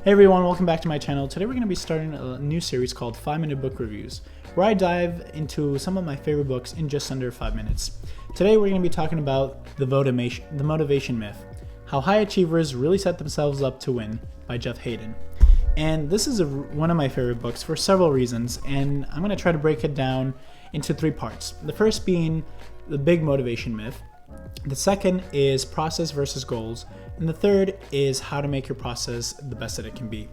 Hey everyone, welcome back to my channel. Today we're going to be starting a new series called 5-Minute Book Reviews, where I dive into some of my favorite books in just under 5 minutes. Today we're going to be talking about the motivation myth, how high achievers really set themselves up to win by Jeff Haden. And this is one of my favorite books for several reasons, and I'm going to try to break it down into 3 parts. The first being the big motivation myth. The second is process versus goals. And the third is how to make your process the best that it can be.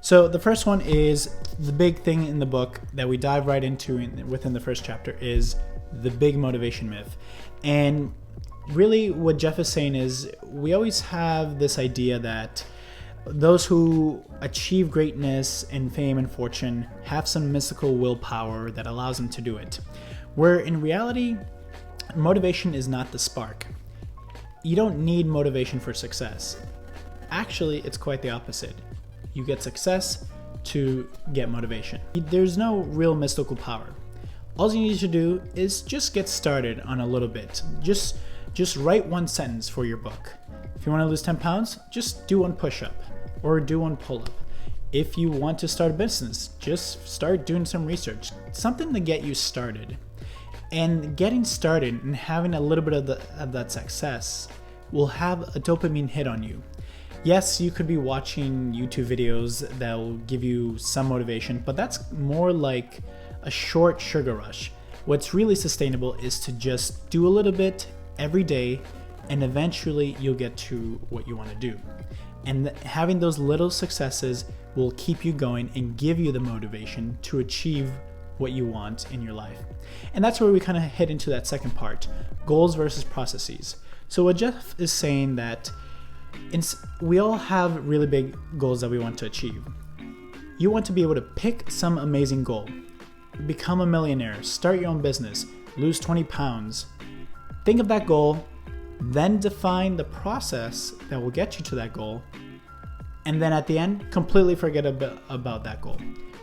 So the first one is the big thing in the book that we dive right into within the first chapter is the big motivation myth. And really what Jeff is saying is we always have this idea that those who achieve greatness and fame and fortune have some mystical willpower that allows them to do it. Where in reality, motivation is not the spark. You don't need motivation for success. Actually, it's quite the opposite. You get success to get motivation. There's no real mystical power. All you need to do is just get started on a little bit. Just write one sentence for your book. If you want to lose 10 pounds, just do one push-up or do one pull-up. If you want to start a business, just start doing some research. Something to get you started. And getting started and having a little bit of that success will have a dopamine hit on you. Yes, you could be watching YouTube videos that will give you some motivation, but that's more like a short sugar rush. What's really sustainable is to just do a little bit every day, and eventually you'll get to what you want to do. And having those little successes will keep you going and give you the motivation to achieve what you want in your life. And that's where we kind of hit into that second part, goals versus processes. So what Jeff is saying that we all have really big goals that we want to achieve. You want to be able to pick some amazing goal, become a millionaire, start your own business, lose 20 pounds. Think of that goal, then define the process that will get you to that goal, and then at the end, completely forget about that goal.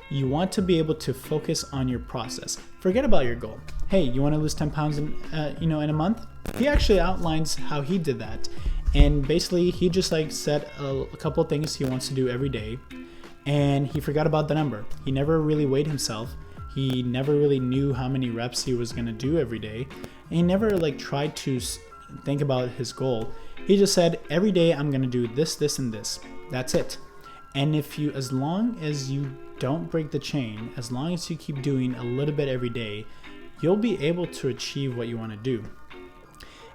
You want to be able to focus on your process. Forget about your goal. Hey, you want to lose 10 pounds in a month? He actually outlines how he did that. And basically, he just set a couple of things he wants to do every day. And he forgot about the number. He never really weighed himself. He never really knew how many reps he was going to do every day. And he never tried to think about his goal. He just said, every day I'm going to do this, this, and this. That's it. And as long as you don't break the chain, as long as you keep doing a little bit every day, you'll be able to achieve what you want to do.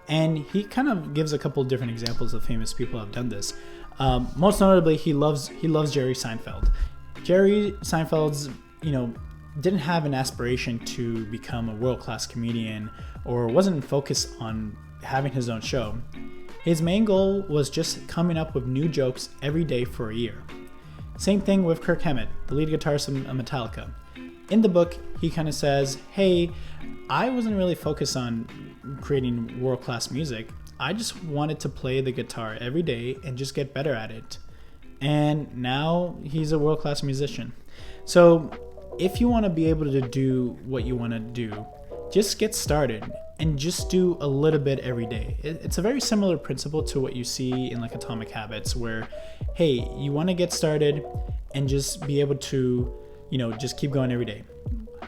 And he kind of gives a couple of different examples of famous people who have done this. Most notably, he loves Jerry Seinfeld. Jerry Seinfeld's, didn't have an aspiration to become a world-class comedian or wasn't focused on having his own show. His main goal was just coming up with new jokes every day for a year. Same thing with Kirk Hammett, the lead guitarist of Metallica. In the book, he kind of says, hey, I wasn't really focused on creating world-class music. I just wanted to play the guitar every day and just get better at it. And now he's a world-class musician. So if you want to be able to do what you want to do, just get started and just do a little bit every day. It's a very similar principle to what you see in Atomic Habits, where, hey, you want to get started and just be able to, just keep going every day.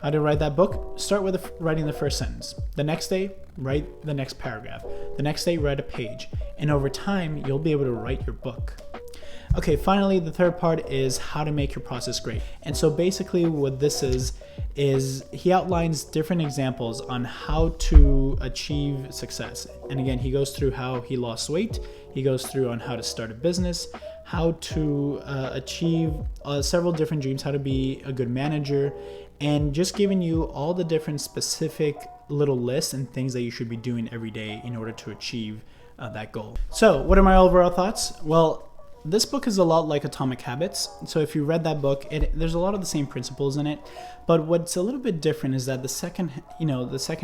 How to write that book? Start with writing the first sentence. The next day, write the next paragraph. The next day, write a page. And over time, you'll be able to write your book. Okay, finally, the third part is how to make your process great. And so basically what this is he outlines different examples on how to achieve success. And again, he goes through how he lost weight. He goes through on how to start a business, how to achieve several different dreams, how to be a good manager, and just giving you all the different specific little lists and things that you should be doing every day in order to achieve that goal. So what are my overall thoughts? Well, this book is a lot like Atomic Habits. So if you read that book, there's a lot of the same principles in it. But what's a little bit different is that the second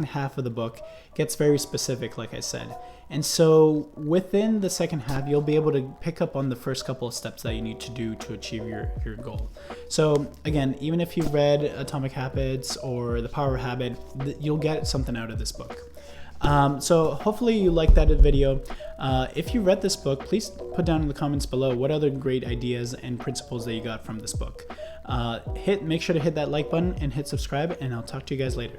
half of the book gets very specific, like I said. And so within the second half, you'll be able to pick up on the first couple of steps that you need to do to achieve your goal. So again, even if you read Atomic Habits or The Power of Habit, you'll get something out of this book. So hopefully you liked that video. If you read this book, please put down in the comments below what other great ideas and principles that you got from this book. Make sure to hit that like button and hit subscribe, and I'll talk to you guys later.